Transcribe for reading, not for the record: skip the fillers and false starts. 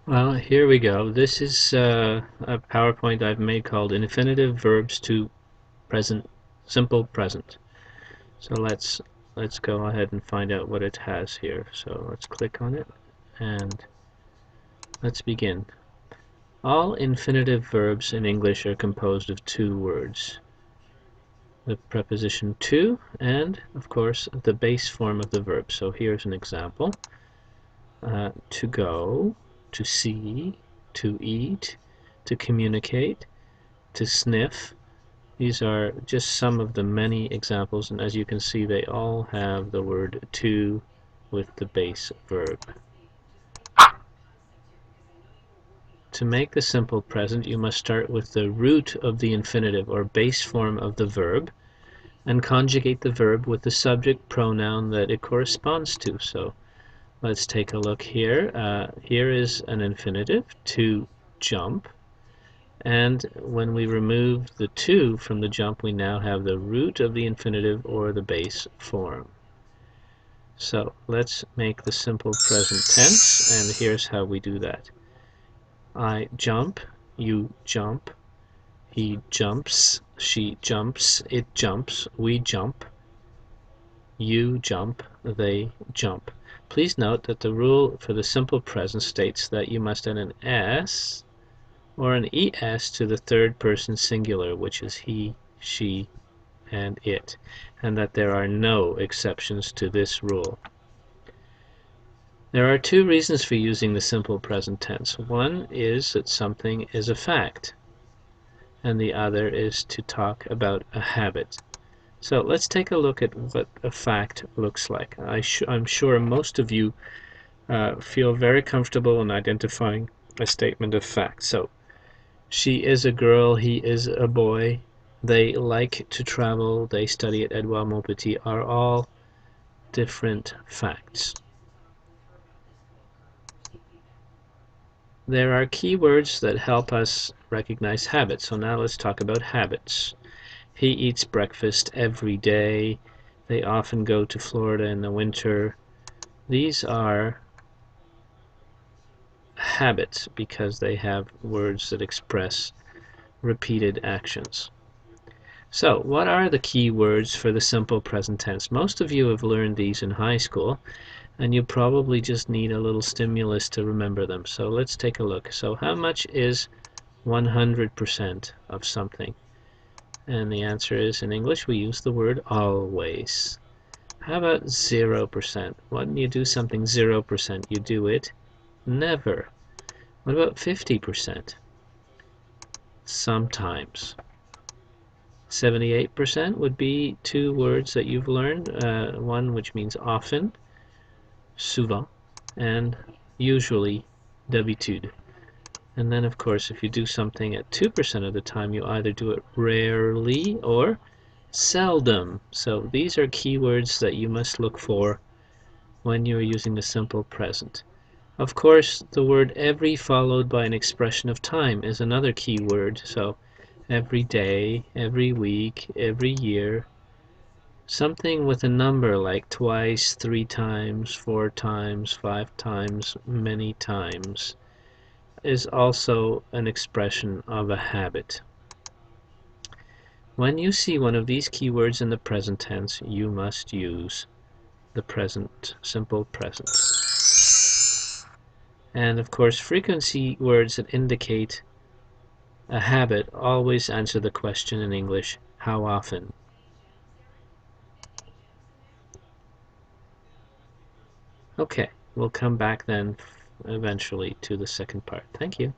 Well, here we go. This is a PowerPoint I've made called Infinitive Verbs to Present, Simple Present. So let's go ahead and find out what it has here. So let's click on it and let's begin. All infinitive verbs in English are composed of two words. The preposition to and, of course, the base form of the verb. So here's an example. To go, to see, to eat, to communicate, to sniff. These are just some of the many examples, and as you can see, they all have the word to with the base verb. To make the simple present, you must start with the root of the infinitive or base form of the verb and conjugate the verb with the subject pronoun that it corresponds to. So let's take a look here. Here is an infinitive, to jump. And when we remove the to from the jump, we now have the root of the infinitive or the base form. So let's make the simple present tense, and here's how we do that. I jump, you jump, he jumps, she jumps, it jumps, we jump, you jump, they jump. Please note that the rule for the simple present states that you must add an S or an ES to the third person singular, which is he, she, and it, and that there are no exceptions to this rule. There are two reasons for using the simple present tense. One is that something is a fact, and the other is to talk about a habit. So let's take a look at what a fact looks like. I'm sure most of you feel very comfortable in identifying a statement of fact. So, she is a girl, he is a boy, they like to travel, they study at Edouard Montpetit are all different facts. There are keywords that help us recognize habits. So now let's talk about habits. He eats breakfast every day. They often go to Florida in the winter. These are habits because they have words that express repeated actions. So, what are the key words for the simple present tense? Most of you have learned these in high school, and you probably just need a little stimulus to remember them. So let's take a look. So how much is 100% of something? And the answer is, in English, we use the word always. How about 0%? When you do something 0%, you do it never. What about 50%? Sometimes. 78% would be two words that you've learned. One which means often, souvent, and usually, d'habitude. And then, of course, if you do something at 2% of the time, you either do it rarely or seldom. So these are keywords that you must look for when you're using the simple present. Of course, the word every followed by an expression of time is another key word. So every day, every week, every year. Something with a number like twice, 3 times, 4 times, 5 times, many times is also an expression of a habit. When you see one of these keywords in the present tense, you must use the present, simple present. And of course, frequency words that indicate a habit always answer the question in English, how often? Okay, we'll come back then eventually to the second part. Thank you.